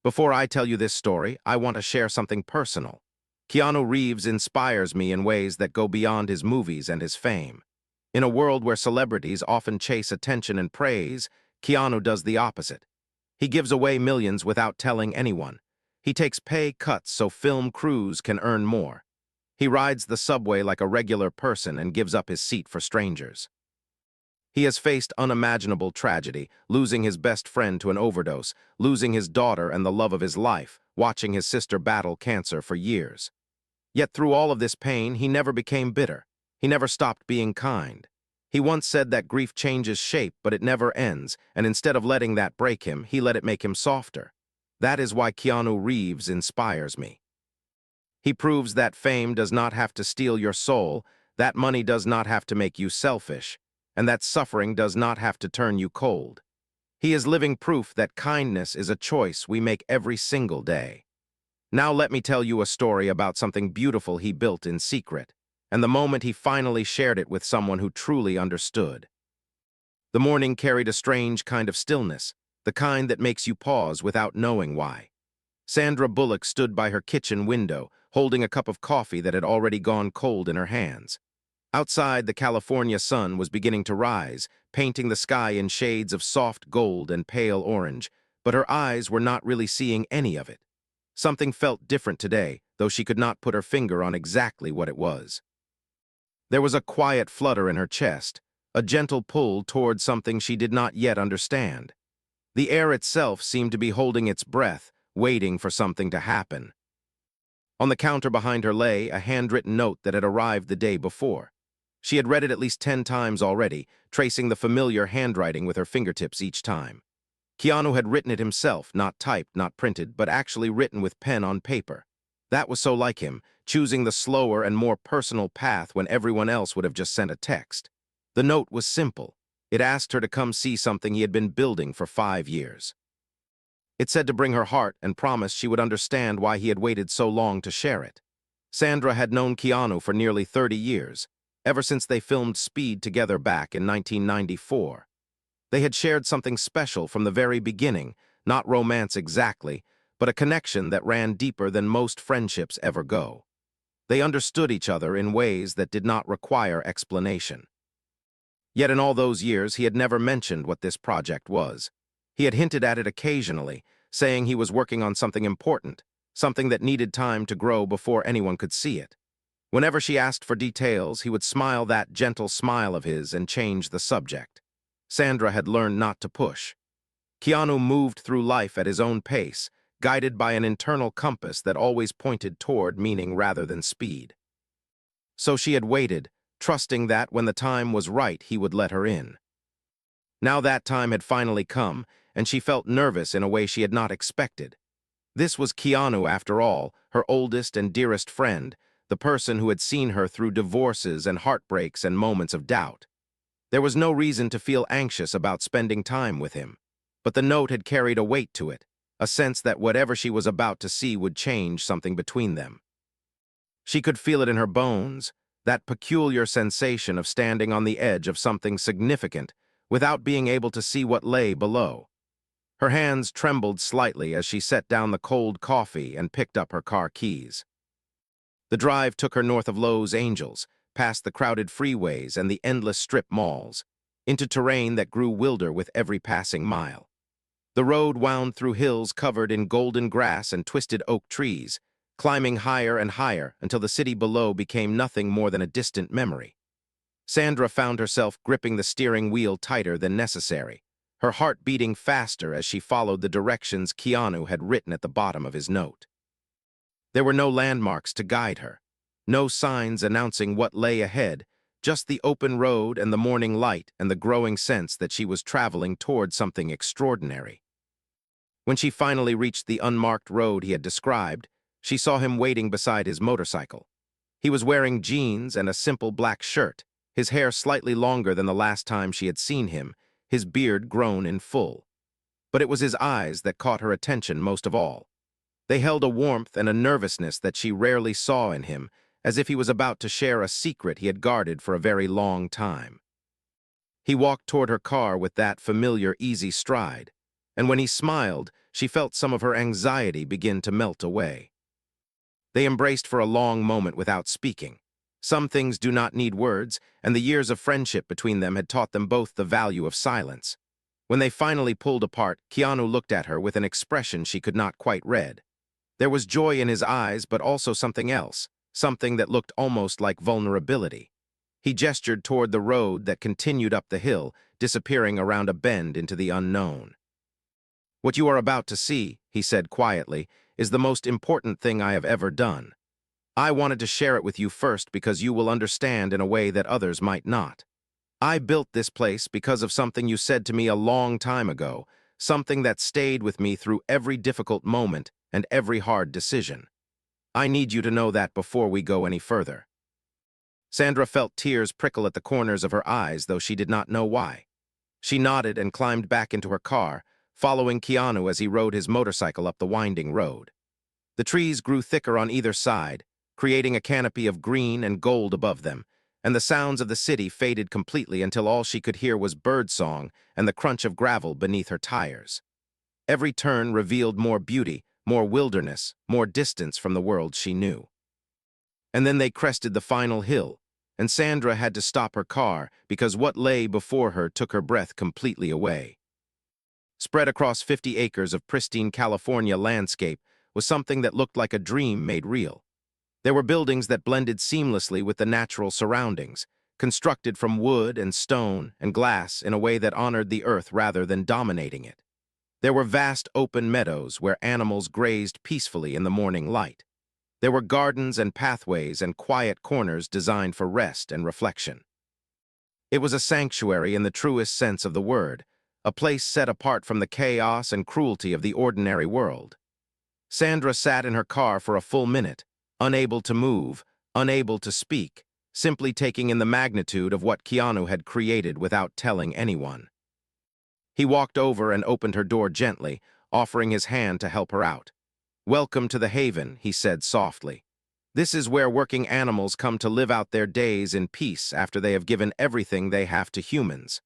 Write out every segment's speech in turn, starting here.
Before I tell you this story, I want to share something personal. Keanu Reeves inspires me in ways that go beyond his movies and his fame. In a world where celebrities often chase attention and praise, Keanu does the opposite. He gives away millions without telling anyone. He takes pay cuts so film crews can earn more. He rides the subway like a regular person and gives up his seat for strangers. He has faced unimaginable tragedy, losing his best friend to an overdose, losing his daughter and the love of his life, watching his sister battle cancer for years. Yet through all of this pain, he never became bitter. He never stopped being kind. He once said that grief changes shape, but it never ends, and instead of letting that break him, he let it make him softer. That is why Keanu Reeves inspires me. He proves that fame does not have to steal your soul, that money does not have to make you selfish, and that suffering does not have to turn you cold. He is living proof that kindness is a choice we make every single day. Now let me tell you a story about something beautiful he built in secret, and the moment he finally shared it with someone who truly understood. The morning carried a strange kind of stillness, the kind that makes you pause without knowing why. Sandra Bullock stood by her kitchen window, holding a cup of coffee that had already gone cold in her hands. Outside, the California sun was beginning to rise, painting the sky in shades of soft gold and pale orange, but her eyes were not really seeing any of it. Something felt different today, though she could not put her finger on exactly what it was. There was a quiet flutter in her chest, a gentle pull toward something she did not yet understand. The air itself seemed to be holding its breath, waiting for something to happen. On the counter behind her lay a handwritten note that had arrived the day before. She had read it at least 10 times already, tracing the familiar handwriting with her fingertips each time. Keanu had written it himself, not typed, not printed, but actually written with pen on paper. That was so like him, choosing the slower and more personal path when everyone else would have just sent a text. The note was simple. It asked her to come see something he had been building for 5 years. It said to bring her heart and promised she would understand why he had waited so long to share it. Sandra had known Keanu for nearly 30 years, ever since they filmed Speed together back in 1994. They had shared something special from the very beginning, not romance exactly, but a connection that ran deeper than most friendships ever go. They understood each other in ways that did not require explanation. Yet in all those years, he had never mentioned what this project was. He had hinted at it occasionally, saying he was working on something important, something that needed time to grow before anyone could see it. Whenever she asked for details, he would smile that gentle smile of his and change the subject. Sandra had learned not to push. Keanu moved through life at his own pace, guided by an internal compass that always pointed toward meaning rather than speed. So she had waited, trusting that when the time was right, he would let her in. Now that time had finally come, and she felt nervous in a way she had not expected. This was Keanu, after all, her oldest and dearest friend, the person who had seen her through divorces and heartbreaks and moments of doubt. There was no reason to feel anxious about spending time with him, but the note had carried a weight to it, a sense that whatever she was about to see would change something between them. She could feel it in her bones, that peculiar sensation of standing on the edge of something significant without being able to see what lay below. Her hands trembled slightly as she set down the cold coffee and picked up her car keys. The drive took her north of Los Angeles, past the crowded freeways and the endless strip malls, into terrain that grew wilder with every passing mile. The road wound through hills covered in golden grass and twisted oak trees, climbing higher and higher until the city below became nothing more than a distant memory. Sandra found herself gripping the steering wheel tighter than necessary, her heart beating faster as she followed the directions Keanu had written at the bottom of his note. There were no landmarks to guide her, no signs announcing what lay ahead, just the open road and the morning light and the growing sense that she was traveling toward something extraordinary. When she finally reached the unmarked road he had described, she saw him waiting beside his motorcycle. He was wearing jeans and a simple black shirt, his hair slightly longer than the last time she had seen him, his beard grown in full. But it was his eyes that caught her attention most of all. They held a warmth and a nervousness that she rarely saw in him, as if he was about to share a secret he had guarded for a very long time. He walked toward her car with that familiar, easy stride, and when he smiled, she felt some of her anxiety begin to melt away. They embraced for a long moment without speaking. Some things do not need words, and the years of friendship between them had taught them both the value of silence. When they finally pulled apart, Keanu looked at her with an expression she could not quite read. There was joy in his eyes, but also something else, something that looked almost like vulnerability. He gestured toward the road that continued up the hill, disappearing around a bend into the unknown. "What you are about to see," he said quietly, "is the most important thing I have ever done. I wanted to share it with you first because you will understand in a way that others might not. I built this place because of something you said to me a long time ago, something that stayed with me through every difficult moment and every hard decision. I need you to know that before we go any further." Sandra felt tears prickle at the corners of her eyes, though she did not know why. She nodded and climbed back into her car, following Keanu as he rode his motorcycle up the winding road. The trees grew thicker on either side, creating a canopy of green and gold above them, and the sounds of the city faded completely until all she could hear was birdsong and the crunch of gravel beneath her tires. Every turn revealed more beauty, more wilderness, more distance from the world she knew. And then they crested the final hill, and Sandra had to stop her car because what lay before her took her breath completely away. Spread across 50 acres of pristine California landscape was something that looked like a dream made real. There were buildings that blended seamlessly with the natural surroundings, constructed from wood and stone and glass in a way that honored the earth rather than dominating it. There were vast open meadows where animals grazed peacefully in the morning light. There were gardens and pathways and quiet corners designed for rest and reflection. It was a sanctuary in the truest sense of the word, a place set apart from the chaos and cruelty of the ordinary world. Sandra sat in her car for a full minute, unable to move, unable to speak, simply taking in the magnitude of what Keanu had created without telling anyone. He walked over and opened her door gently, offering his hand to help her out. "Welcome to the haven," he said softly. "This is where working animals come to live out their days in peace after they have given everything they have to humans.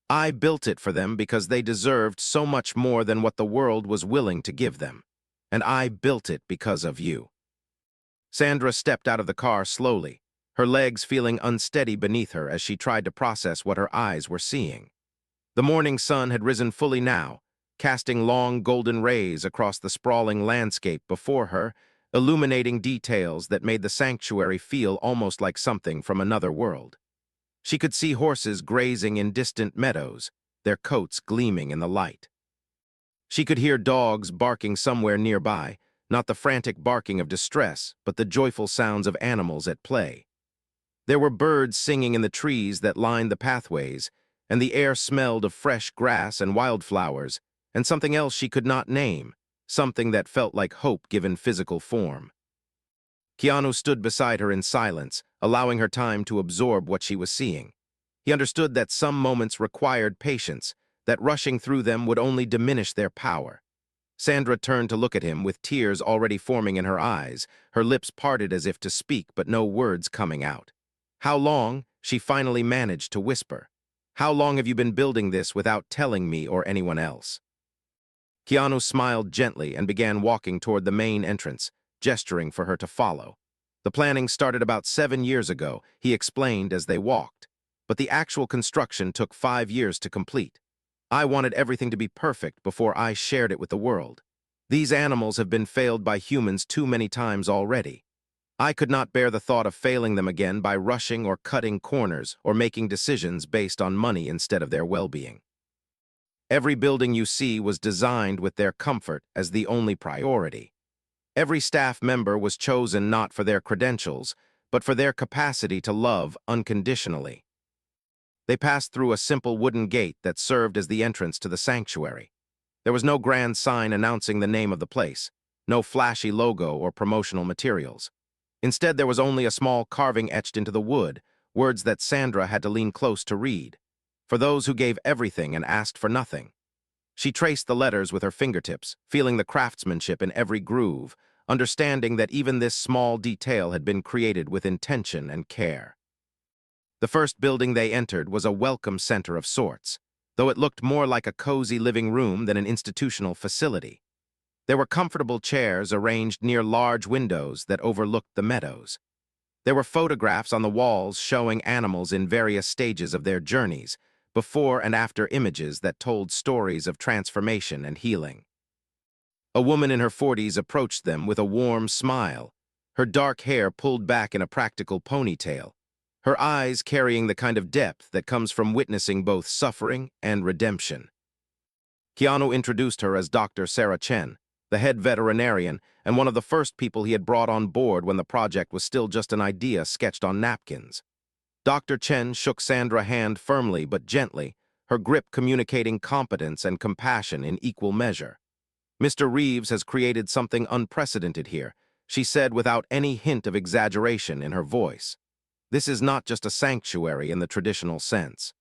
I built it for them because they deserved so much more than what the world was willing to give them. And I built it because of you." Sandra stepped out of the car slowly, her legs feeling unsteady beneath her as she tried to process what her eyes were seeing. The morning sun had risen fully now, casting long golden rays across the sprawling landscape before her, illuminating details that made the sanctuary feel almost like something from another world. She could see horses grazing in distant meadows, their coats gleaming in the light. She could hear dogs barking somewhere nearby, not the frantic barking of distress, but the joyful sounds of animals at play. There were birds singing in the trees that lined the pathways, and the air smelled of fresh grass and wildflowers, and something else she could not name, something that felt like hope given physical form. Keanu stood beside her in silence, allowing her time to absorb what she was seeing. He understood that some moments required patience, that rushing through them would only diminish their power. Sandra turned to look at him with tears already forming in her eyes, her lips parted as if to speak but no words coming out. "How long?" she finally managed to whisper. "How long have you been building this without telling me or anyone else?" Keanu smiled gently and began walking toward the main entrance, gesturing for her to follow. "The planning started about 7 years ago," he explained as they walked, "but the actual construction took 5 years to complete. I wanted everything to be perfect before I shared it with the world. These animals have been failed by humans too many times already. I could not bear the thought of failing them again by rushing or cutting corners or making decisions based on money instead of their well-being. Every building you see was designed with their comfort as the only priority. Every staff member was chosen not for their credentials, but for their capacity to love unconditionally." They passed through a simple wooden gate that served as the entrance to the sanctuary. There was no grand sign announcing the name of the place, no flashy logo or promotional materials. Instead, there was only a small carving etched into the wood, words that Sandra had to lean close to read. "For those who gave everything and asked for nothing." She traced the letters with her fingertips, feeling the craftsmanship in every groove, understanding that even this small detail had been created with intention and care. The first building they entered was a welcome center of sorts, though it looked more like a cozy living room than an institutional facility. There were comfortable chairs arranged near large windows that overlooked the meadows. There were photographs on the walls showing animals in various stages of their journeys, before and after images that told stories of transformation and healing. A woman in her 40s approached them with a warm smile, her dark hair pulled back in a practical ponytail, her eyes carrying the kind of depth that comes from witnessing both suffering and redemption. Keanu introduced her as Dr. Sarah Chen, the head veterinarian and one of the first people he had brought on board when the project was still just an idea sketched on napkins. Dr. Chen shook Sandra's hand firmly but gently, her grip communicating competence and compassion in equal measure. "Mr. Reeves has created something unprecedented here," she said without any hint of exaggeration in her voice. "This is not just a sanctuary in the traditional sense.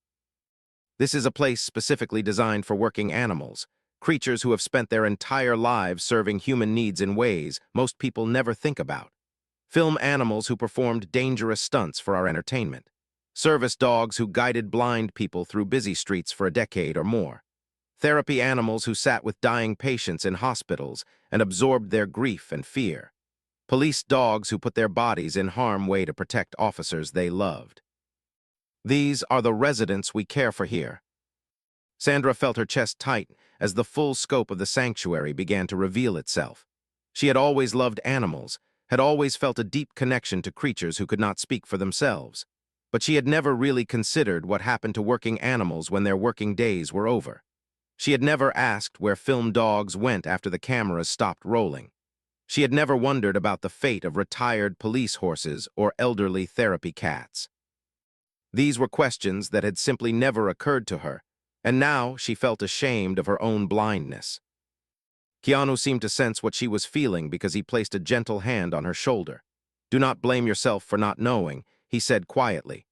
This is a place specifically designed for working animals, creatures who have spent their entire lives serving human needs in ways most people never think about. Film animals who performed dangerous stunts for our entertainment. Service dogs who guided blind people through busy streets for a decade or more. Therapy animals who sat with dying patients in hospitals and absorbed their grief and fear. Police dogs who put their bodies in harm's way to protect officers they loved. These are the residents we care for here." Sandra felt her chest tighten as the full scope of the sanctuary began to reveal itself. She had always loved animals, had always felt a deep connection to creatures who could not speak for themselves. But she had never really considered what happened to working animals when their working days were over. She had never asked where film dogs went after the cameras stopped rolling. She had never wondered about the fate of retired police horses or elderly therapy cats. These were questions that had simply never occurred to her, and now she felt ashamed of her own blindness. Keanu seemed to sense what she was feeling because he placed a gentle hand on her shoulder. "Do not blame yourself for not knowing," he said quietly.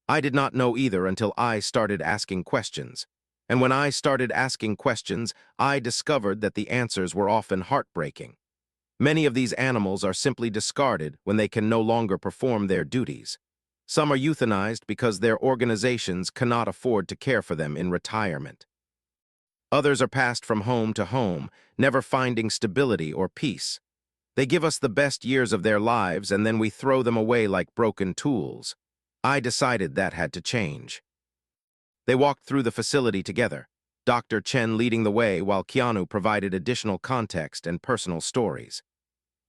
"I did not know either until I started asking questions. And when I started asking questions, I discovered that the answers were often heartbreaking. Many of these animals are simply discarded when they can no longer perform their duties. Some are euthanized because their organizations cannot afford to care for them in retirement. Others are passed from home to home, never finding stability or peace. They give us the best years of their lives and then we throw them away like broken tools. I decided that had to change." They walked through the facility together, Dr. Chen leading the way while Keanu provided additional context and personal stories.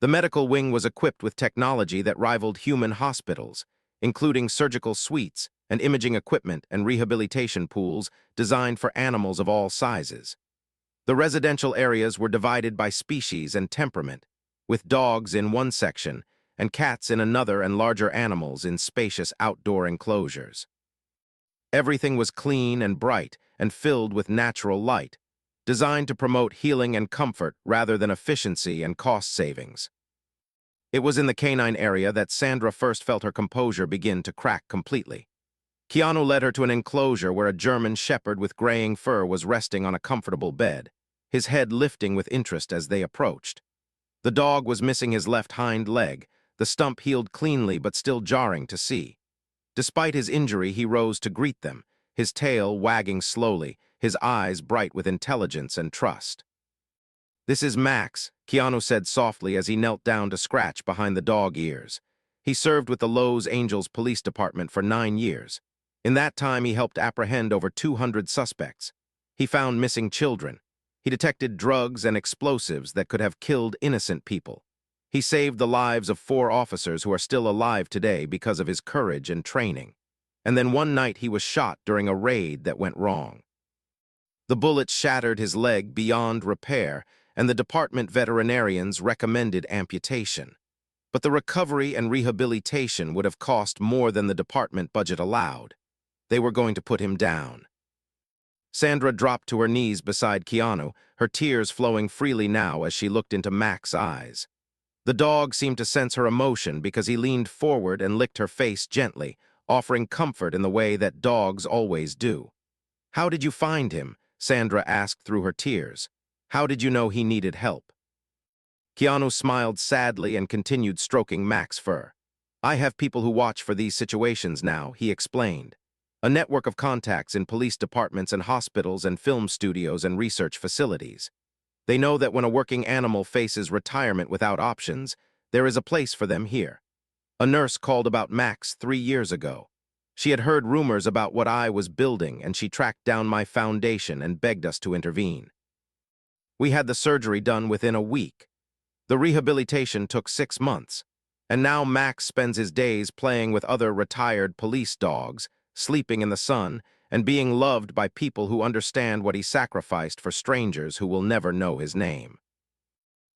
The medical wing was equipped with technology that rivaled human hospitals, including surgical suites and imaging equipment and rehabilitation pools designed for animals of all sizes. The residential areas were divided by species and temperament, with dogs in one section and cats in another and larger animals in spacious outdoor enclosures. Everything was clean and bright and filled with natural light, designed to promote healing and comfort rather than efficiency and cost savings. It was in the canine area that Sandra first felt her composure begin to crack completely. Keanu led her to an enclosure where a German shepherd with graying fur was resting on a comfortable bed, his head lifting with interest as they approached. The dog was missing his left hind leg, the stump healed cleanly but still jarring to see. Despite his injury, he rose to greet them, his tail wagging slowly, his eyes bright with intelligence and trust. "This is Max," Keanu said softly as he knelt down to scratch behind the dog ears. He served with the Los Angeles Police Department for 9 years. In that time, he helped apprehend over 200 suspects. He found missing children. He detected drugs and explosives that could have killed innocent people. He saved the lives of 4 officers who are still alive today because of his courage and training. And then one night he was shot during a raid that went wrong. The bullet shattered his leg beyond repair, and the department veterinarians recommended amputation. But the recovery and rehabilitation would have cost more than the department budget allowed. They were going to put him down. Sandra dropped to her knees beside Keanu, her tears flowing freely now as she looked into Mac's eyes. The dog seemed to sense her emotion because he leaned forward and licked her face gently, offering comfort in the way that dogs always do. "How did you find him?" Sandra asked through her tears. "How did you know he needed help?" Keanu smiled sadly and continued stroking Mac's fur. "I have people who watch for these situations now," he explained. "A network of contacts in police departments and hospitals and film studios and research facilities. They know that when a working animal faces retirement without options, there is a place for them here. A nurse called about Max 3 years ago. She had heard rumors about what I was building, and she tracked down my foundation and begged us to intervene. We had the surgery done within a week. The rehabilitation took 6 months, and now Max spends his days playing with other retired police dogs, sleeping in the sun, and being loved by people who understand what he sacrificed for strangers who will never know his name.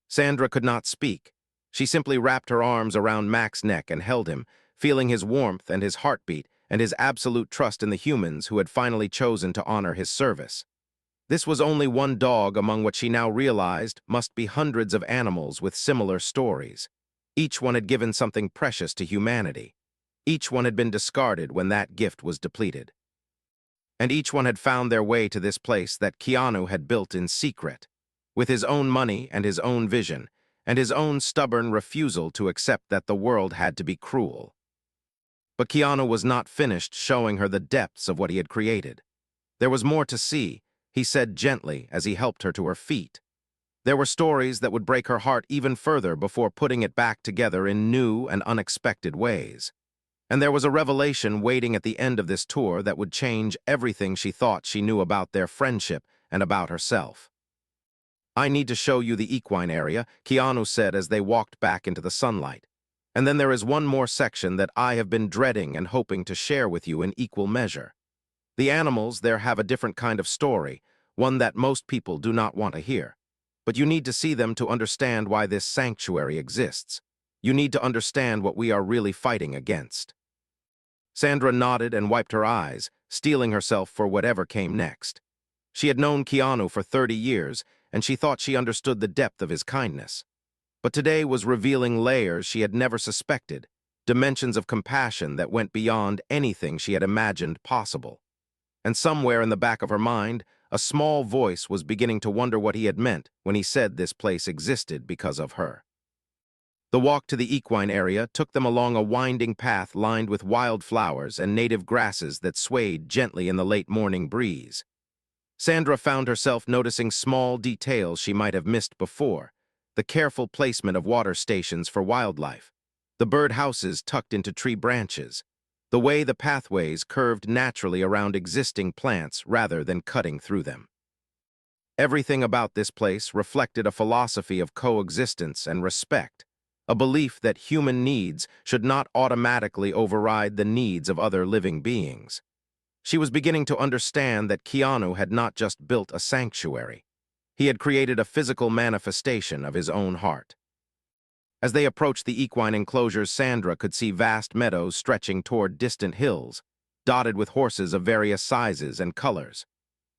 Sandra could not speak. She simply wrapped her arms around Max's neck and held him, feeling his warmth and his heartbeat and his absolute trust in the humans who had finally chosen to honor his service. This was only one dog among what she now realized must be hundreds of animals with similar stories. Each one had given something precious to humanity. Each one had been discarded when that gift was depleted. And each one had found their way to this place that Keanu had built in secret, with his own money and his own vision, and his own stubborn refusal to accept that the world had to be cruel. But Keanu was not finished showing her the depths of what he had created. There was more to see, he said gently as he helped her to her feet. There were stories that would break her heart even further before putting it back together in new and unexpected ways. And there was a revelation waiting at the end of this tour that would change everything she thought she knew about their friendship and about herself. "I need to show you the equine area," Keanu said as they walked back into the sunlight. "And then there is one more section that I have been dreading and hoping to share with you in equal measure. The animals there have a different kind of story, one that most people do not want to hear. But you need to see them to understand why this sanctuary exists. You need to understand what we are really fighting against." Sandra nodded and wiped her eyes, steeling herself for whatever came next. She had known Keanu for 30 years, and she thought she understood the depth of his kindness. But today was revealing layers she had never suspected, dimensions of compassion that went beyond anything she had imagined possible. And somewhere in the back of her mind, a small voice was beginning to wonder what he had meant when he said this place existed because of her. The walk to the equine area took them along a winding path lined with wildflowers and native grasses that swayed gently in the late morning breeze. Sandra found herself noticing small details she might have missed before: the careful placement of water stations for wildlife, the bird houses tucked into tree branches, the way the pathways curved naturally around existing plants rather than cutting through them. Everything about this place reflected a philosophy of coexistence and respect, a belief that human needs should not automatically override the needs of other living beings. She was beginning to understand that Keanu had not just built a sanctuary. He had created a physical manifestation of his own heart. As they approached the equine enclosures, Sandra could see vast meadows stretching toward distant hills, dotted with horses of various sizes and colors.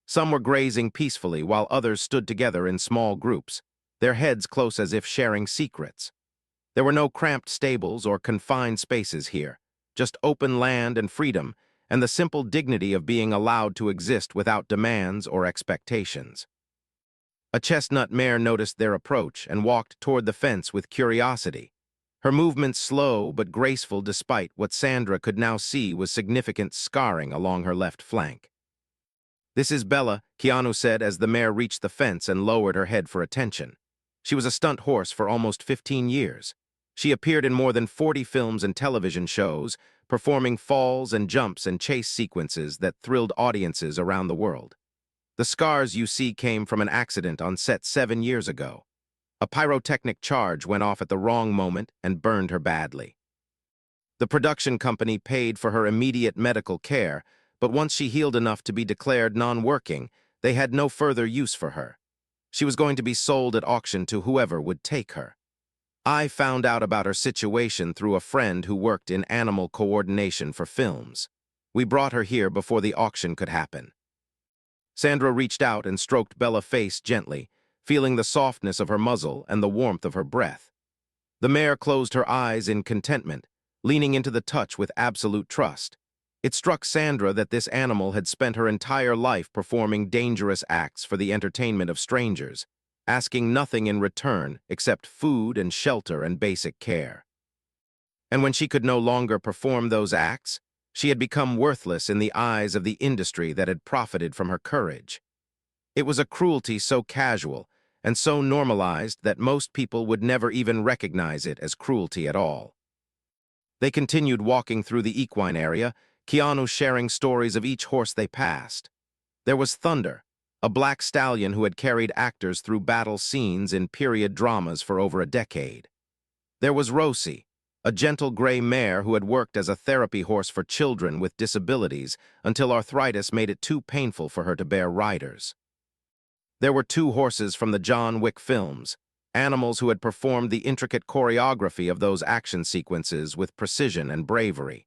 Some were grazing peacefully while others stood together in small groups, their heads close as if sharing secrets. There were no cramped stables or confined spaces here, just open land and freedom, and the simple dignity of being allowed to exist without demands or expectations. A chestnut mare noticed their approach and walked toward the fence with curiosity, her movements slow but graceful despite what Sandra could now see was significant scarring along her left flank. "This is Bella," Keanu said as the mare reached the fence and lowered her head for attention. She was a stunt horse for almost 15 years. She appeared in more than 40 films and television shows, performing falls and jumps and chase sequences that thrilled audiences around the world. "The scars you see came from an accident on set 7 years ago. A pyrotechnic charge went off at the wrong moment and burned her badly. The production company paid for her immediate medical care, but once she healed enough to be declared non-working, they had no further use for her. She was going to be sold at auction to whoever would take her. I found out about her situation through a friend who worked in animal coordination for films. We brought her here before the auction could happen." Sandra reached out and stroked Bella's face gently, feeling the softness of her muzzle and the warmth of her breath. The mare closed her eyes in contentment, leaning into the touch with absolute trust. It struck Sandra that this animal had spent her entire life performing dangerous acts for the entertainment of strangers, asking nothing in return except food and shelter and basic care. And when she could no longer perform those acts, she had become worthless in the eyes of the industry that had profited from her courage. It was a cruelty so casual, and so normalized that most people would never even recognize it as cruelty at all. They continued walking through the equine area, Keanu sharing stories of each horse they passed. There was Thunder, a black stallion who had carried actors through battle scenes in period dramas for over a decade. There was Rosie, a gentle gray mare who had worked as a therapy horse for children with disabilities until arthritis made it too painful for her to bear riders. There were two horses from the John Wick films, animals who had performed the intricate choreography of those action sequences with precision and bravery.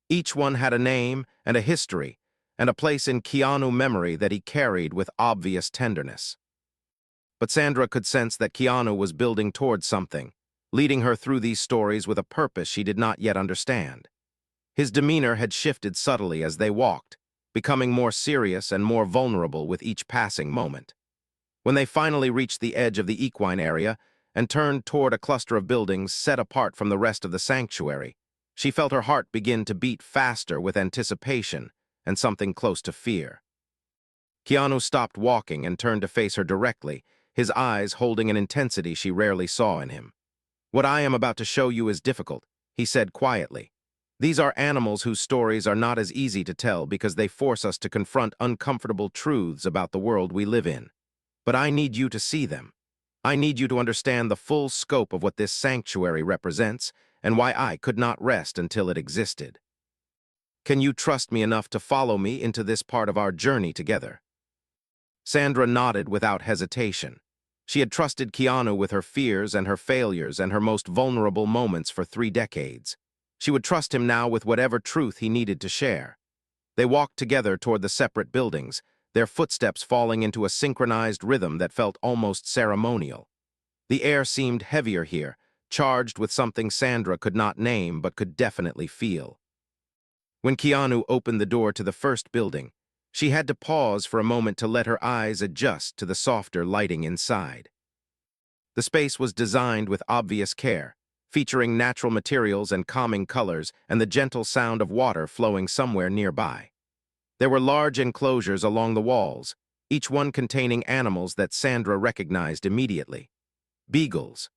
Each one had a name and a history, and a place in Keanu's memory that he carried with obvious tenderness. But Sandra could sense that Keanu was building towards something, leading her through these stories with a purpose she did not yet understand. His demeanor had shifted subtly as they walked, becoming more serious and more vulnerable with each passing moment. When they finally reached the edge of the equine area and turned toward a cluster of buildings set apart from the rest of the sanctuary, she felt her heart begin to beat faster with anticipation and something close to fear. Keanu stopped walking and turned to face her directly, his eyes holding an intensity she rarely saw in him. "What I am about to show you is difficult," he said quietly. "These are animals whose stories are not as easy to tell because they force us to confront uncomfortable truths about the world we live in. But I need you to see them. I need you to understand the full scope of what this sanctuary represents and why I could not rest until it existed. Can you trust me enough to follow me into this part of our journey together?" Sandra nodded without hesitation. She had trusted Keanu with her fears and her failures and her most vulnerable moments for 3 decades. She would trust him now with whatever truth he needed to share. They walked together toward the separate buildings, their footsteps falling into a synchronized rhythm that felt almost ceremonial. The air seemed heavier here, charged with something Sandra could not name but could definitely feel. When Keanu opened the door to the first building, she had to pause for a moment to let her eyes adjust to the softer lighting inside. The space was designed with obvious care, featuring natural materials and calming colors and the gentle sound of water flowing somewhere nearby. There were large enclosures along the walls, each one containing animals that Sandra recognized immediately. Beagles.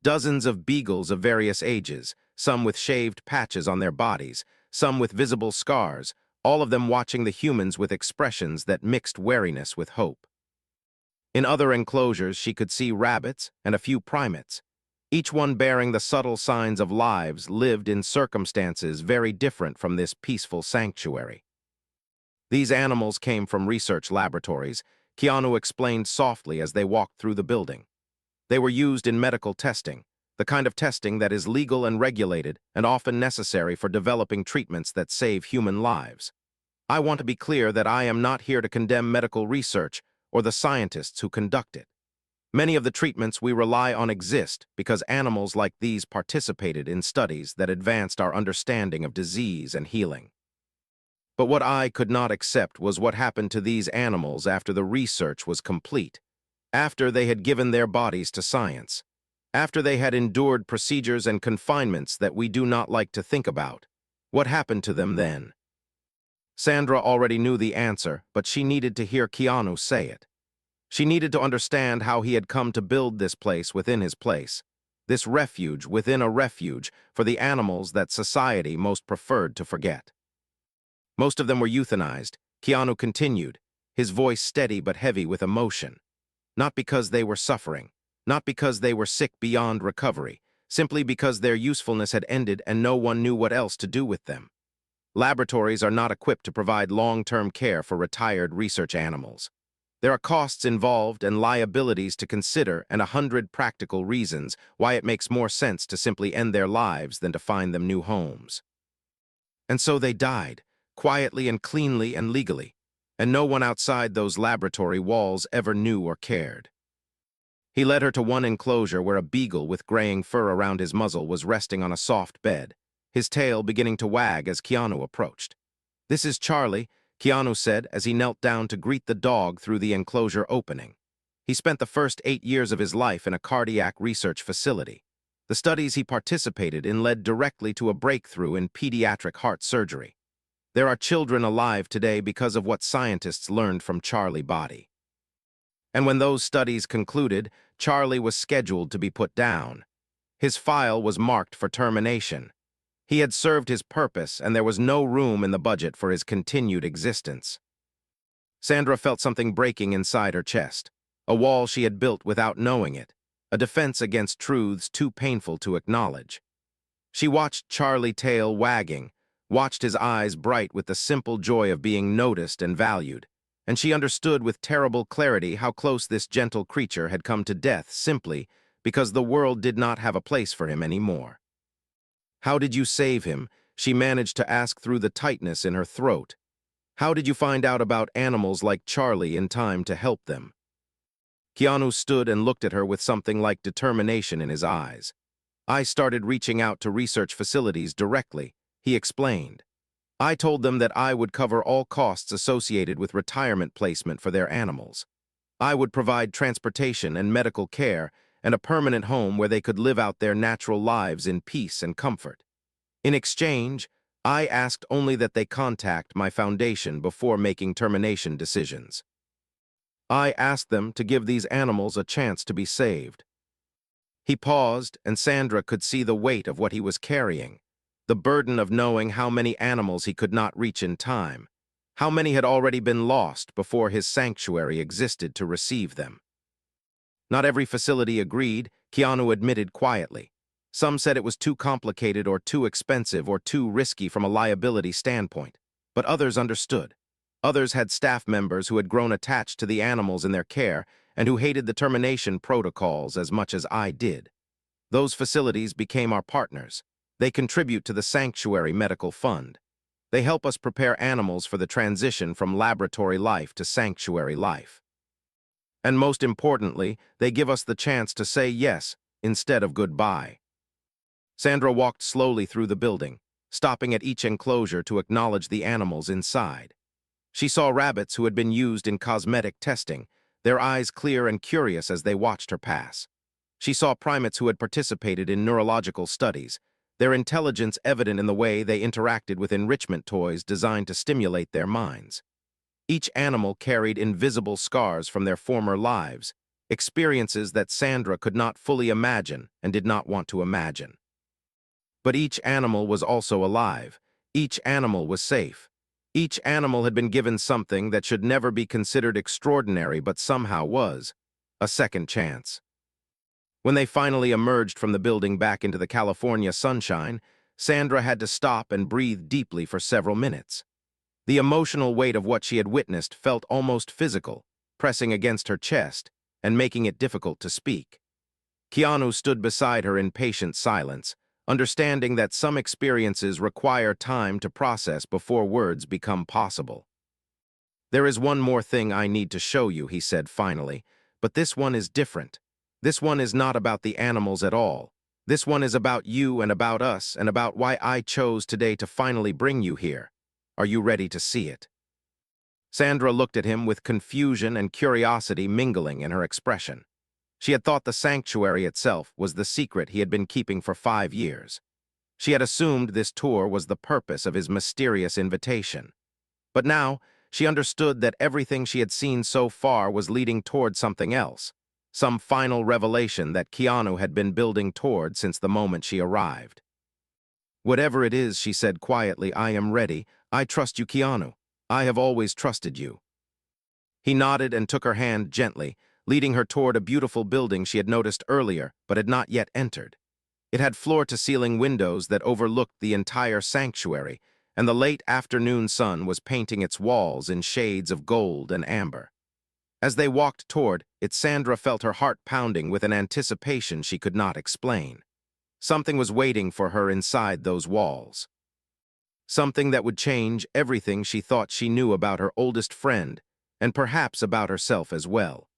Dozens of beagles of various ages, some with shaved patches on their bodies, some with visible scars, all of them watching the humans with expressions that mixed wariness with hope. In other enclosures, she could see rabbits and a few primates, each one bearing the subtle signs of lives lived in circumstances very different from this peaceful sanctuary. These animals came from research laboratories, Keanu explained softly as they walked through the building. They were used in medical testing, the kind of testing that is legal and regulated and often necessary for developing treatments that save human lives. I want to be clear that I am not here to condemn medical research or the scientists who conduct it. Many of the treatments we rely on exist because animals like these participated in studies that advanced our understanding of disease and healing. But what I could not accept was what happened to these animals after the research was complete, after they had given their bodies to science, after they had endured procedures and confinements that we do not like to think about. What happened to them then? Sandra already knew the answer, but she needed to hear Keanu say it. She needed to understand how he had come to build this place within his place, this refuge within a refuge for the animals that society most preferred to forget. Most of them were euthanized, Keanu continued, his voice steady but heavy with emotion. Not because they were suffering, not because they were sick beyond recovery, simply because their usefulness had ended and no one knew what else to do with them. Laboratories are not equipped to provide long-term care for retired research animals. There are costs involved and liabilities to consider and 100 practical reasons why it makes more sense to simply end their lives than to find them new homes. And so they died, quietly and cleanly and legally, and no one outside those laboratory walls ever knew or cared. He led her to one enclosure where a beagle with graying fur around his muzzle was resting on a soft bed, his tail beginning to wag as Keanu approached. "This is Charlie," Keanu said as he knelt down to greet the dog through the enclosure opening. He spent the first 8 years of his life in a cardiac research facility. The studies he participated in led directly to a breakthrough in pediatric heart surgery. There are children alive today because of what scientists learned from Charlie Body. And when those studies concluded, Charlie was scheduled to be put down. His file was marked for termination. He had served his purpose, and there was no room in the budget for his continued existence. Sandra felt something breaking inside her chest, a wall she had built without knowing it, a defense against truths too painful to acknowledge. She watched Charlie tail wagging, watched his eyes bright with the simple joy of being noticed and valued, and she understood with terrible clarity how close this gentle creature had come to death simply because the world did not have a place for him anymore. "How did you save him?" she managed to ask through the tightness in her throat. "How did you find out about animals like Charlie in time to help them?" Keanu stood and looked at her with something like determination in his eyes. "I started reaching out to research facilities directly," he explained. "I told them that I would cover all costs associated with retirement placement for their animals. I would provide transportation and medical care and a permanent home where they could live out their natural lives in peace and comfort. In exchange, I asked only that they contact my foundation before making termination decisions. I asked them to give these animals a chance to be saved." He paused, and Sandra could see the weight of what he was carrying, the burden of knowing how many animals he could not reach in time, how many had already been lost before his sanctuary existed to receive them. Not every facility agreed, Keanu admitted quietly. Some said it was too complicated or too expensive or too risky from a liability standpoint, but others understood. Others had staff members who had grown attached to the animals in their care and who hated the termination protocols as much as I did. Those facilities became our partners. They contribute to the Sanctuary Medical Fund. They help us prepare animals for the transition from laboratory life to sanctuary life. And most importantly, they give us the chance to say yes instead of goodbye. Sandra walked slowly through the building, stopping at each enclosure to acknowledge the animals inside. She saw rabbits who had been used in cosmetic testing, their eyes clear and curious as they watched her pass. She saw primates who had participated in neurological studies, their intelligence evident in the way they interacted with enrichment toys designed to stimulate their minds. Each animal carried invisible scars from their former lives, experiences that Sandra could not fully imagine and did not want to imagine. But each animal was also alive. Each animal was safe. Each animal had been given something that should never be considered extraordinary but somehow was: a second chance. When they finally emerged from the building back into the California sunshine, Sandra had to stop and breathe deeply for several minutes. The emotional weight of what she had witnessed felt almost physical, pressing against her chest and making it difficult to speak. Keanu stood beside her in patient silence, understanding that some experiences require time to process before words become possible. "There is one more thing I need to show you," he said finally, "but this one is different. This one is not about the animals at all. This one is about you and about us and about why I chose today to finally bring you here. Are you ready to see it?" Sandra looked at him with confusion and curiosity mingling in her expression. She had thought the sanctuary itself was the secret he had been keeping for 5 years. She had assumed this tour was the purpose of his mysterious invitation. But now, she understood that everything she had seen so far was leading toward something else, some final revelation that Keanu had been building toward since the moment she arrived. "Whatever it is," she said quietly, "I am ready. I trust you, Keanu. I have always trusted you." He nodded and took her hand gently, leading her toward a beautiful building she had noticed earlier but had not yet entered. It had floor-to-ceiling windows that overlooked the entire sanctuary, and the late afternoon sun was painting its walls in shades of gold and amber. As they walked toward it, Sandra felt her heart pounding with an anticipation she could not explain. Something was waiting for her inside those walls. Something that would change everything she thought she knew about her oldest friend, and perhaps about herself as well.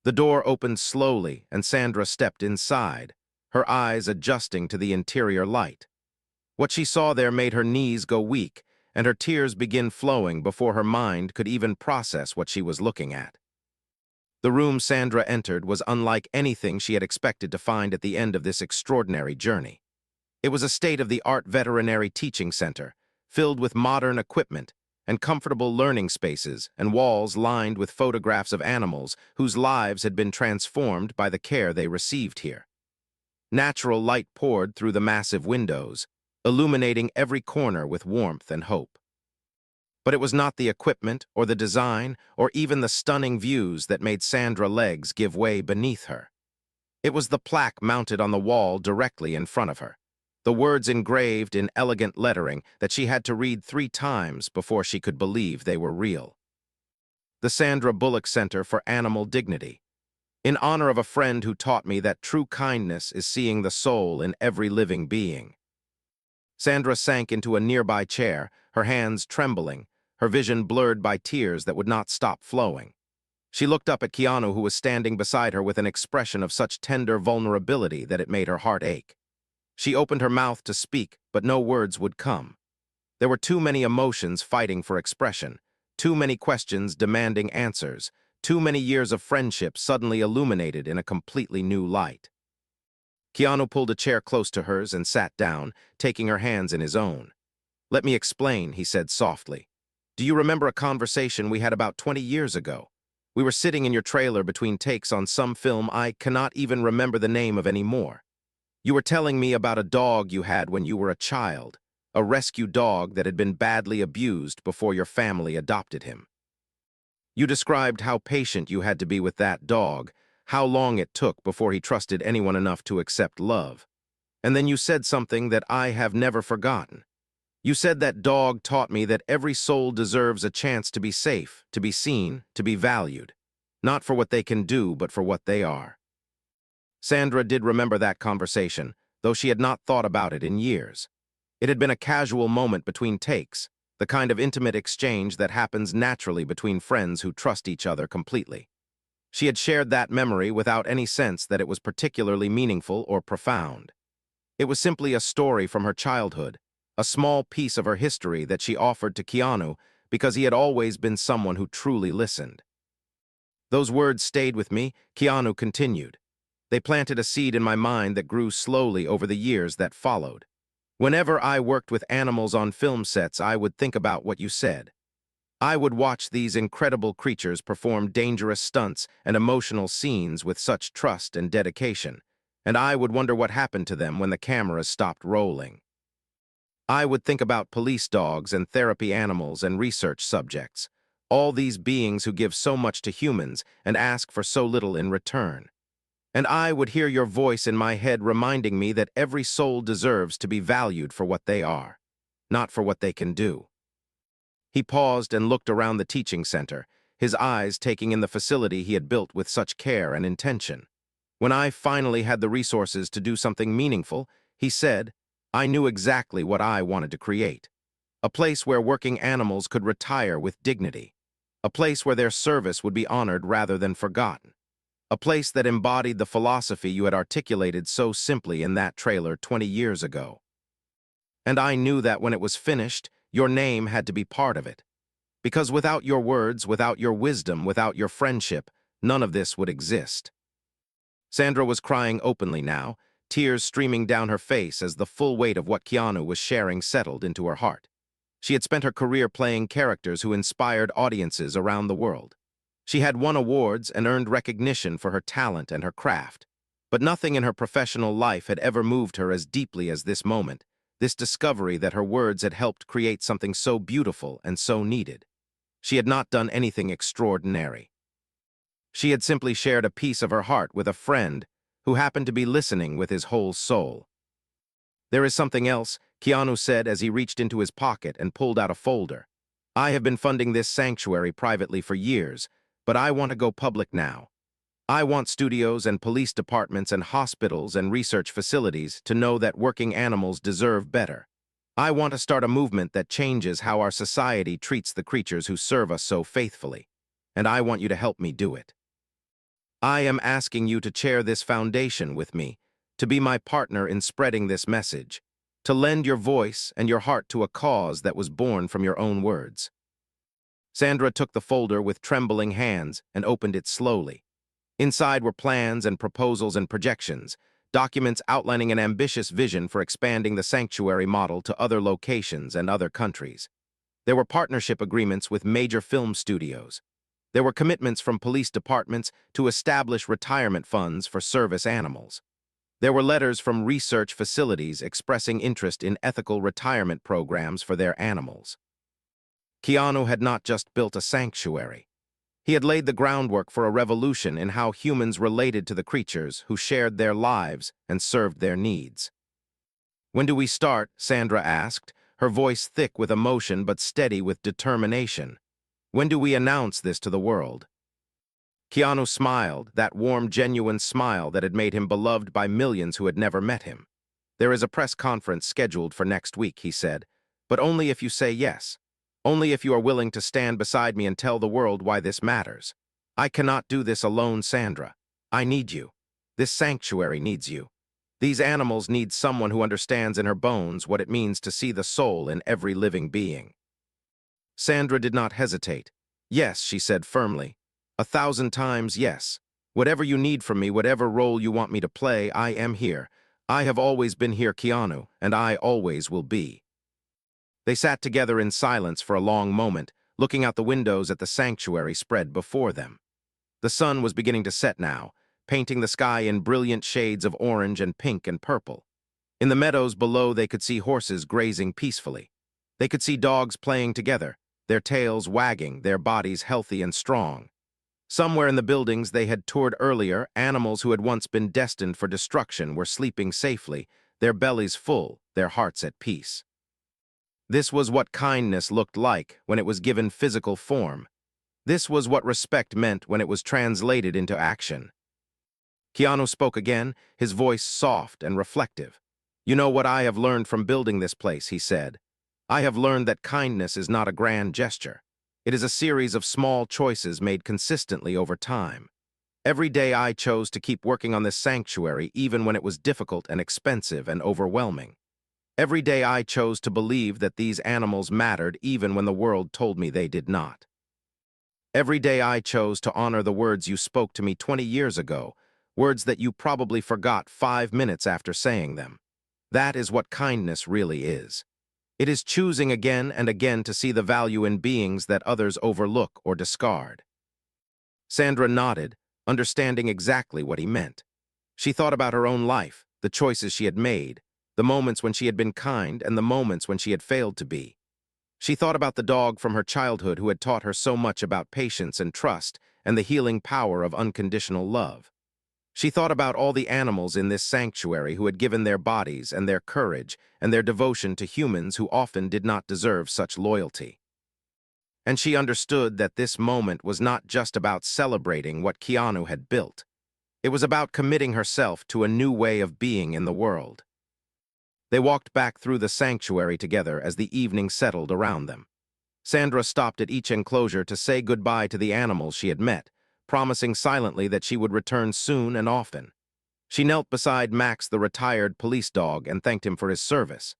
The door opened slowly, and Sandra stepped inside, her eyes adjusting to the interior light. What she saw there made her knees go weak, and her tears begin flowing before her mind could even process what she was looking at. The room Sandra entered was unlike anything she had expected to find at the end of this extraordinary journey. It was a state-of-the-art veterinary teaching center, filled with modern equipment and comfortable learning spaces, and walls lined with photographs of animals whose lives had been transformed by the care they received here. Natural light poured through the massive windows, illuminating every corner with warmth and hope. But it was not the equipment or the design or even the stunning views that made Sandra's legs give way beneath her. It was the plaque mounted on the wall directly in front of her, the words engraved in elegant lettering that she had to read 3 times before she could believe they were real. The Sandra Bullock Center for Animal Dignity. In honor of a friend who taught me that true kindness is seeing the soul in every living being. Sandra sank into a nearby chair, her hands trembling, her vision blurred by tears that would not stop flowing. She looked up at Keanu, who was standing beside her with an expression of such tender vulnerability that it made her heart ache. She opened her mouth to speak, but no words would come. There were too many emotions fighting for expression, too many questions demanding answers, too many years of friendship suddenly illuminated in a completely new light. Keanu pulled a chair close to hers and sat down, taking her hands in his own. "Let me explain," he said softly. "Do you remember a conversation we had about 20 years ago? We were sitting in your trailer between takes on some film I cannot even remember the name of anymore. You were telling me about a dog you had when you were a child, a rescue dog that had been badly abused before your family adopted him. You described how patient you had to be with that dog, how long it took before he trusted anyone enough to accept love. And then you said something that I have never forgotten. You said that dog taught me that every soul deserves a chance to be safe, to be seen, to be valued. Not for what they can do, but for what they are." Sandra did remember that conversation, though she had not thought about it in years. It had been a casual moment between takes, the kind of intimate exchange that happens naturally between friends who trust each other completely. She had shared that memory without any sense that it was particularly meaningful or profound. It was simply a story from her childhood, a small piece of her history that she offered to Keanu because he had always been someone who truly listened. "Those words stayed with me," Keanu continued. "They planted a seed in my mind that grew slowly over the years that followed. Whenever I worked with animals on film sets, I would think about what you said. I would watch these incredible creatures perform dangerous stunts and emotional scenes with such trust and dedication, and I would wonder what happened to them when the cameras stopped rolling. I would think about police dogs and therapy animals and research subjects, all these beings who give so much to humans and ask for so little in return. And I would hear your voice in my head reminding me that every soul deserves to be valued for what they are, not for what they can do." He paused and looked around the teaching center, his eyes taking in the facility he had built with such care and intention. "When I finally had the resources to do something meaningful," he said, "I knew exactly what I wanted to create. A place where working animals could retire with dignity. A place where their service would be honored rather than forgotten. A place that embodied the philosophy you had articulated so simply in that trailer 20 years ago. And I knew that when it was finished, your name had to be part of it. Because without your words, without your wisdom, without your friendship, none of this would exist." Sandra was crying openly now, tears streaming down her face as the full weight of what Keanu was sharing settled into her heart. She had spent her career playing characters who inspired audiences around the world. She had won awards and earned recognition for her talent and her craft. But nothing in her professional life had ever moved her as deeply as this moment, this discovery that her words had helped create something so beautiful and so needed. She had not done anything extraordinary. She had simply shared a piece of her heart with a friend who happened to be listening with his whole soul. "There is something else," Keanu said as he reached into his pocket and pulled out a folder. "I have been funding this sanctuary privately for years, but I want to go public now. I want studios and police departments and hospitals and research facilities to know that working animals deserve better. I want to start a movement that changes how our society treats the creatures who serve us so faithfully, and I want you to help me do it. I am asking you to chair this foundation with me, to be my partner in spreading this message, to lend your voice and your heart to a cause that was born from your own words." Sandra took the folder with trembling hands and opened it slowly. Inside were plans and proposals and projections, documents outlining an ambitious vision for expanding the sanctuary model to other locations and other countries. There were partnership agreements with major film studios. There were commitments from police departments to establish retirement funds for service animals. There were letters from research facilities expressing interest in ethical retirement programs for their animals. Keanu had not just built a sanctuary. He had laid the groundwork for a revolution in how humans related to the creatures who shared their lives and served their needs. "When do we start?" Sandra asked, her voice thick with emotion but steady with determination. "When do we announce this to the world?" Keanu smiled, that warm, genuine smile that had made him beloved by millions who had never met him. "There is a press conference scheduled for next week," he said, "but only if you say yes. Only if you are willing to stand beside me and tell the world why this matters. I cannot do this alone, Sandra. I need you. This sanctuary needs you. These animals need someone who understands in her bones what it means to see the soul in every living being." Sandra did not hesitate. "Yes," she said firmly. "1,000 times yes. Whatever you need from me, whatever role you want me to play, I am here. I have always been here, Keanu, and I always will be." They sat together in silence for a long moment, looking out the windows at the sanctuary spread before them. The sun was beginning to set now, painting the sky in brilliant shades of orange and pink and purple. In the meadows below, they could see horses grazing peacefully. They could see dogs playing together, their tails wagging, their bodies healthy and strong. Somewhere in the buildings they had toured earlier, animals who had once been destined for destruction were sleeping safely, their bellies full, their hearts at peace. This was what kindness looked like when it was given physical form. This was what respect meant when it was translated into action. Keanu spoke again, his voice soft and reflective. "You know what I have learned from building this place," he said. "I have learned that kindness is not a grand gesture. It is a series of small choices made consistently over time. Every day I chose to keep working on this sanctuary even when it was difficult and expensive and overwhelming. Every day I chose to believe that these animals mattered even when the world told me they did not. Every day I chose to honor the words you spoke to me 20 years ago, words that you probably forgot 5 minutes after saying them. That is what kindness really is. It is choosing again and again to see the value in beings that others overlook or discard." Sandra nodded, understanding exactly what he meant. She thought about her own life, the choices she had made, the moments when she had been kind and the moments when she had failed to be. She thought about the dog from her childhood who had taught her so much about patience and trust and the healing power of unconditional love. She thought about all the animals in this sanctuary who had given their bodies and their courage and their devotion to humans who often did not deserve such loyalty. And she understood that this moment was not just about celebrating what Keanu had built. It was about committing herself to a new way of being in the world. They walked back through the sanctuary together as the evening settled around them. Sandra stopped at each enclosure to say goodbye to the animals she had met, promising silently that she would return soon and often. She knelt beside Max, the retired police dog, and thanked him for his service.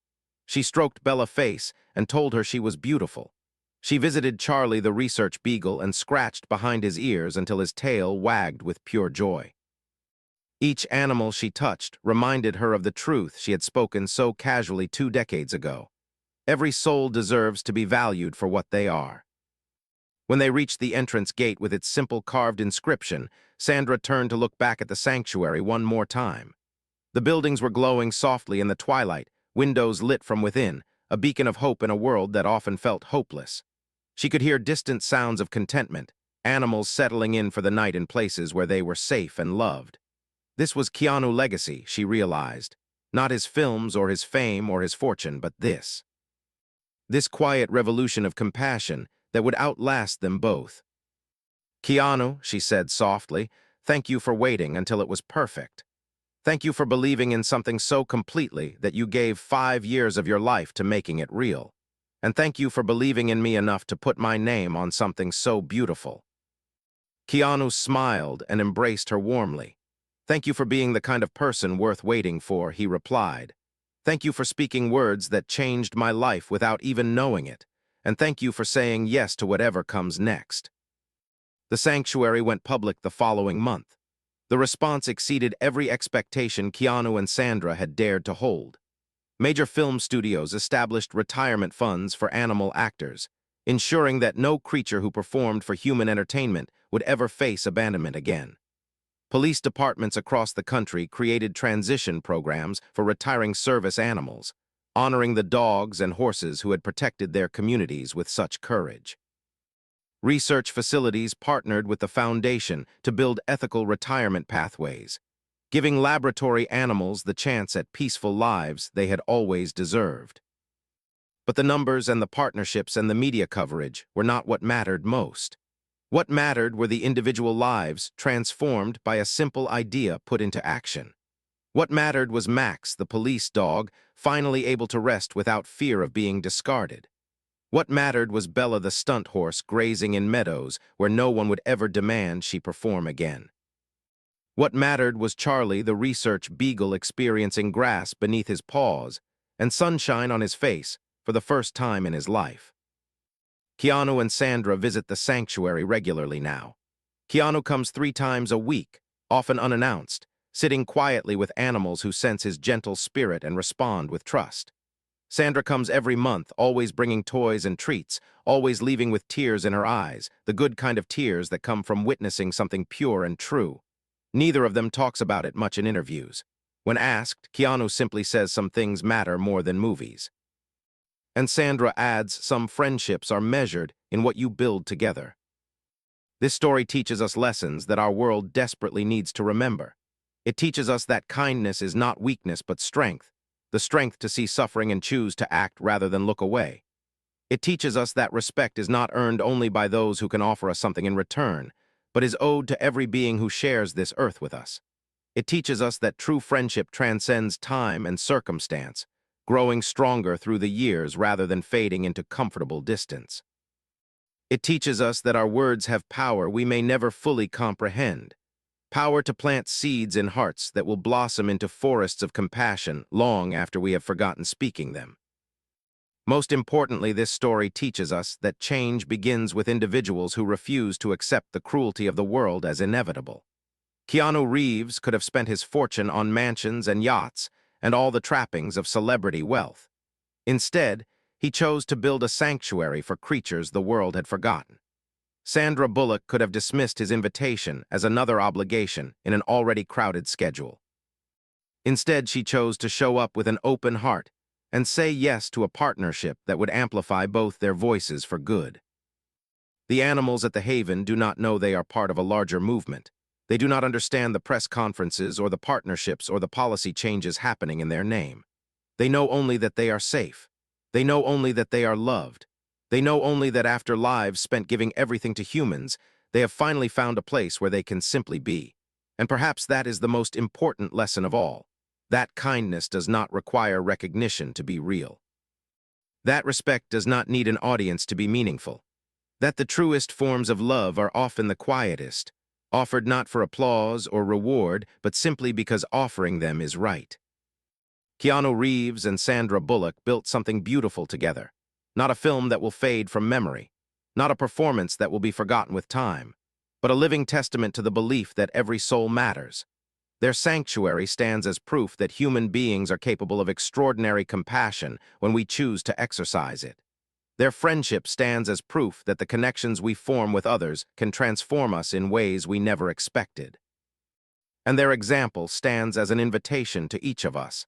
She stroked Bella's face and told her she was beautiful. She visited Charlie, the research beagle, and scratched behind his ears until his tail wagged with pure joy. Each animal she touched reminded her of the truth she had spoken so casually 2 decades ago. Every soul deserves to be valued for what they are. When they reached the entrance gate with its simple carved inscription, Sandra turned to look back at the sanctuary one more time. The buildings were glowing softly in the twilight, windows lit from within, a beacon of hope in a world that often felt hopeless. She could hear distant sounds of contentment, animals settling in for the night in places where they were safe and loved. This was Keanu's legacy, she realized. Not his films or his fame or his fortune, but this. This quiet revolution of compassion that would outlast them both. "Keanu," she said softly, "thank you for waiting until it was perfect. Thank you for believing in something so completely that you gave 5 years of your life to making it real. And thank you for believing in me enough to put my name on something so beautiful." Keanu smiled and embraced her warmly. "Thank you for being the kind of person worth waiting for," he replied. "Thank you for speaking words that changed my life without even knowing it. And thank you for saying yes to whatever comes next." The sanctuary went public the following month. The response exceeded every expectation Keanu and Sandra had dared to hold. Major film studios established retirement funds for animal actors. ensuring that no creature who performed for human entertainment would ever face abandonment again. Police departments across the country created transition programs for retiring service animals, honoring the dogs and horses who had protected their communities with such courage. Research facilities partnered with the foundation to build ethical retirement pathways, giving laboratory animals the chance at peaceful lives they had always deserved. But the numbers and the partnerships and the media coverage were not what mattered most. What mattered were the individual lives transformed by a simple idea put into action. What mattered was Max, the police dog, finally able to rest without fear of being discarded. What mattered was Bella, the stunt horse, grazing in meadows where no one would ever demand she perform again. What mattered was Charlie, the research beagle, experiencing grass beneath his paws and sunshine on his face for the first time in his life. Keanu and Sandra visit the sanctuary regularly now. Keanu comes 3 times a week, often unannounced, sitting quietly with animals who sense his gentle spirit and respond with trust. Sandra comes every month, always bringing toys and treats, always leaving with tears in her eyes, the good kind of tears that come from witnessing something pure and true. Neither of them talks about it much in interviews. When asked, Keanu simply says some things matter more than movies. And Sandra adds, some friendships are measured in what you build together. This story teaches us lessons that our world desperately needs to remember. It teaches us that kindness is not weakness but strength, the strength to see suffering and choose to act rather than look away. It teaches us that respect is not earned only by those who can offer us something in return, but is owed to every being who shares this earth with us. It teaches us that true friendship transcends time and circumstance, growing stronger through the years rather than fading into comfortable distance. It teaches us that our words have power we may never fully comprehend, power to plant seeds in hearts that will blossom into forests of compassion long after we have forgotten speaking them. Most importantly, this story teaches us that change begins with individuals who refuse to accept the cruelty of the world as inevitable. Keanu Reeves could have spent his fortune on mansions and yachts and all the trappings of celebrity wealth. Instead, he chose to build a sanctuary for creatures the world had forgotten. Sandra Bullock could have dismissed his invitation as another obligation in an already crowded schedule. Instead, she chose to show up with an open heart and say yes to a partnership that would amplify both their voices for good. The animals at the Haven do not know they are part of a larger movement. They do not understand the press conferences or the partnerships or the policy changes happening in their name. They know only that they are safe. They know only that they are loved. They know only that after lives spent giving everything to humans, they have finally found a place where they can simply be. And perhaps that is the most important lesson of all. That kindness does not require recognition to be real. That respect does not need an audience to be meaningful. That the truest forms of love are often the quietest, offered not for applause or reward, but simply because offering them is right. Keanu Reeves and Sandra Bullock built something beautiful together. Not a film that will fade from memory, not a performance that will be forgotten with time, but a living testament to the belief that every soul matters. Their sanctuary stands as proof that human beings are capable of extraordinary compassion when we choose to exercise it. Their friendship stands as proof that the connections we form with others can transform us in ways we never expected. And their example stands as an invitation to each of us,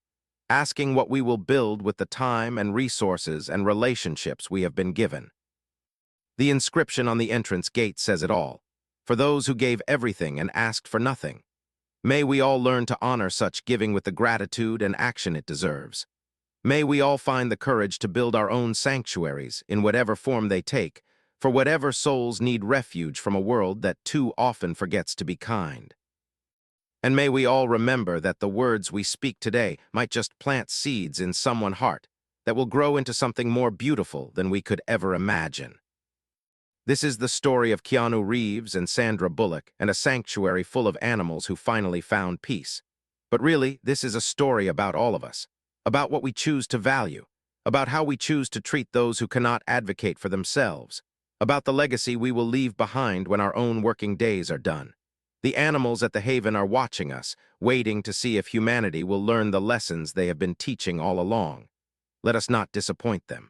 asking what we will build with the time and resources and relationships we have been given. The inscription on the entrance gate says it all, for those who gave everything and asked for nothing. May we all learn to honor such giving with the gratitude and action it deserves. May we all find the courage to build our own sanctuaries in whatever form they take, for whatever souls need refuge from a world that too often forgets to be kind. And may we all remember that the words we speak today might just plant seeds in someone's heart that will grow into something more beautiful than we could ever imagine. This is the story of Keanu Reeves and Sandra Bullock and a sanctuary full of animals who finally found peace. But really, this is a story about all of us, about what we choose to value, about how we choose to treat those who cannot advocate for themselves, about the legacy we will leave behind when our own working days are done. The animals at the Haven are watching us, waiting to see if humanity will learn the lessons they have been teaching all along. Let us not disappoint them.